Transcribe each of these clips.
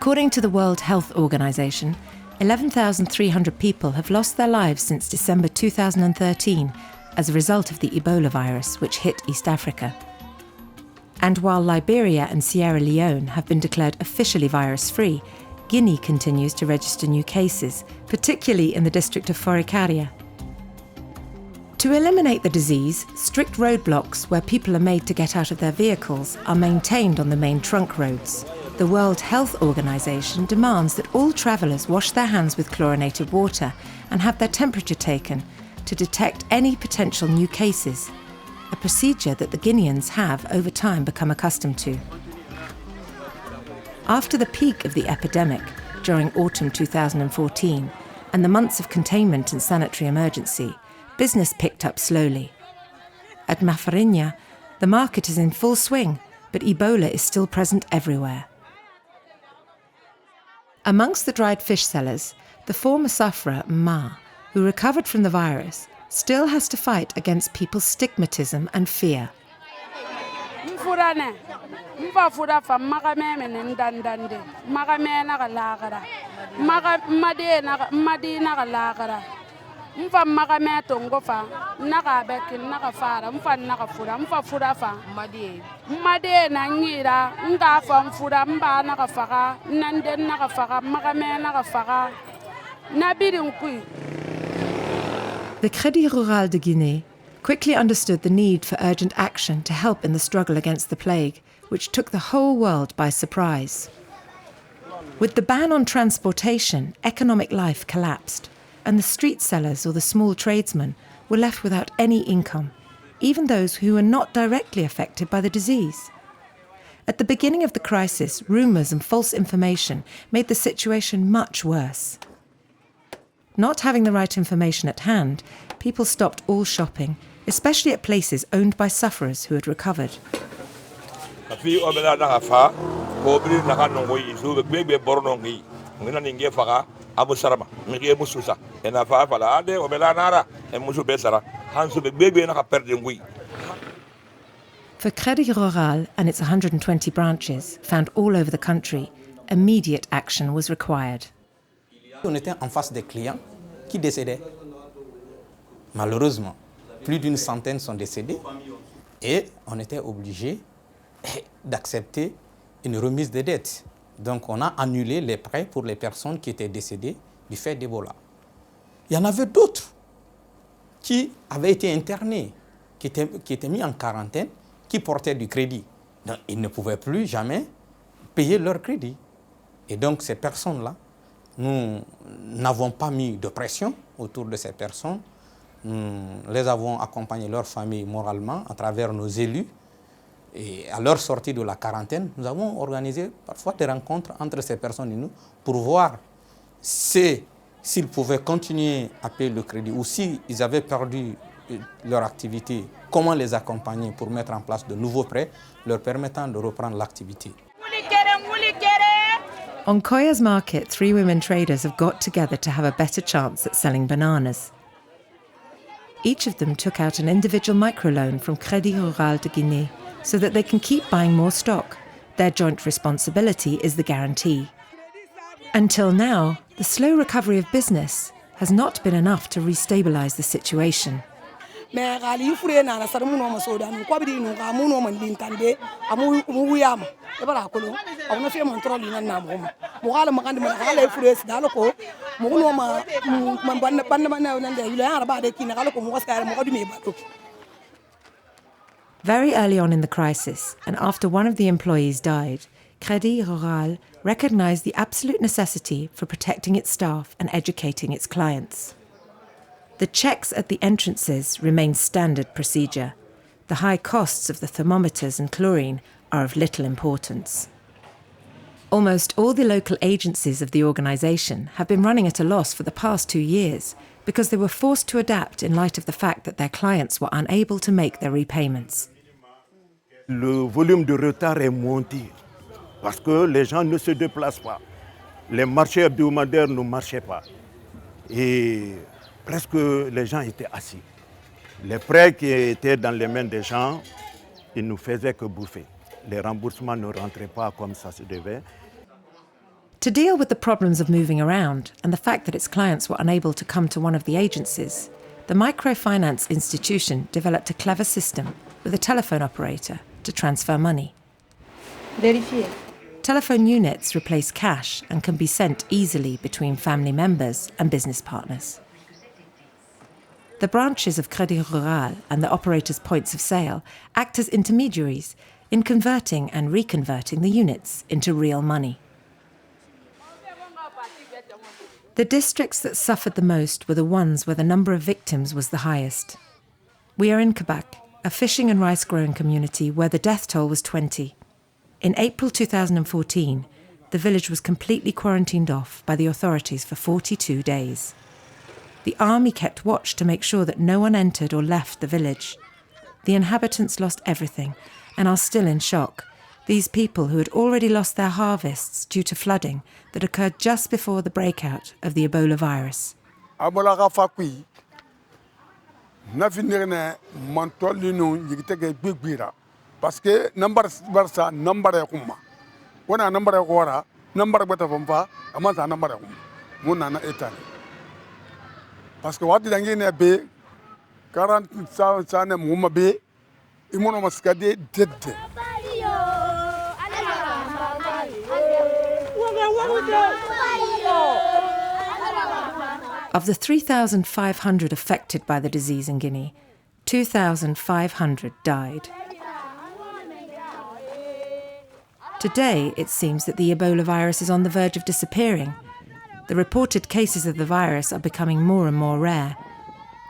According to the World Health Organization, 11,300 people have lost their lives since December 2013 as a result of the Ebola virus, which hit East Africa. And while Liberia and Sierra Leone have been declared officially virus-free, Guinea continues to register new cases, particularly in the district of Forikaria. To eliminate the disease, strict roadblocks where people are made to get out of their vehicles are maintained on the main trunk roads. The World Health Organization demands that all travellers wash their hands with chlorinated water and have their temperature taken to detect any potential new cases, a procedure that the Guineans have over time become accustomed to. After the peak of the epidemic during autumn 2014 and the months of containment and sanitary emergency, business picked up slowly. At Mafarinya, the market is in full swing, but Ebola is still present everywhere. Amongst the dried fish sellers, the former sufferer, Ma, who recovered from the virus, still has to fight against people's stigmatism and fear. The Crédit Rural de Guinée quickly understood the need for urgent action to help in the struggle against the plague, which took the whole world by surprise. With the ban on transportation, economic life collapsed, and the street sellers or the small tradesmen were left without any income, even those who were not directly affected by the disease. At the beginning of the crisis, rumours and false information made the situation much worse. Not having the right information at hand, people stopped all shopping, especially at places owned by sufferers who had recovered. For Crédit Rural and its 120 branches, found all over the country, immediate action was required. On était en face des clients qui décédaient. Malheureusement, plus d'une centaine sont décédés et on était obligé d'accepter une remise des dettes. Donc on a annulé les prêts pour les personnes qui étaient décédées du fait d'Ebola. Il y en avait d'autres qui avaient été internés, qui étaient mis en quarantaine, qui portaient du crédit. Donc ils ne pouvaient plus jamais payer leur crédit. Et donc ces personnes-là, nous n'avons pas mis de pression autour de ces personnes. Nous les avons accompagné leur famille moralement à travers nos élus. Et à leur sortie de la quarantaine, nous avons organisé parfois des rencontres entre ces personnes et nous pour voir s'ils pouvaient continuer à payer le crédit ou s'ils avaient perdu leur activité, comment les accompagner pour mettre en place de nouveaux prêts leur permettant de reprendre l'activité. On Koya's market, 3 women traders have got together to have a better chance at selling bananas. Each of them took out an individual microloan from Crédit Rural de Guinée so that they can keep buying more stock. Their joint responsibility is the guarantee. Until now, the slow recovery of business has not been enough to restabilise the situation. Very early on in the crisis, and after one of the employees died, Crédit Rural recognised the absolute necessity for protecting its staff and educating its clients. The checks at the entrances remain standard procedure. The high costs of the thermometers and chlorine are of little importance. Almost all the local agencies of the organisation have been running at a loss for the past 2 years because they were forced to adapt in light of the fact that their clients were unable to make their repayments. Le volume de retard est monté parce que les gens ne se déplacent pas. Les marchés hebdomadaires ne marchaient pas. Et presque les gens étaient assis. Les prêts qui étaient dans les mains des gens, ils ne faisaient que bouffer. Les remboursements ne rentraient pas comme ça se devait. To deal with the problems of moving around and the fact that its clients were unable to come to one of the agencies, the Microfinance institution developed a clever system with a telephone operator to transfer money. Vérifier. Telephone units replace cash and can be sent easily between family members and business partners. The branches of Crédit Rural and the operator's points of sale act as intermediaries in converting and reconverting the units into real money. The districts that suffered the most were the ones where the number of victims was the highest. We are in Kabak, a fishing and rice-growing community where the death toll was 20. In April 2014, the village was completely quarantined off by the authorities for 42 days. The army kept watch to make sure that no one entered or left the village. The inhabitants lost everything and are still in shock. These people who had already lost their harvests due to flooding that occurred just before the breakout of the Ebola virus. Parce que number barsa number ya kuma wana number ya kora number beta famfa amma sa number ya kuma mun na etani parce que wadi dangi ne be 40 sa ne mumma be imono maskade dedde. Of the 3,500 affected by the disease in Guinea, 2,500 died. Today, it seems that the Ebola virus is on the verge of disappearing. The reported cases of the virus are becoming more and more rare.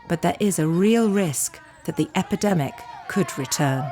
But there is a real risk that the epidemic could return.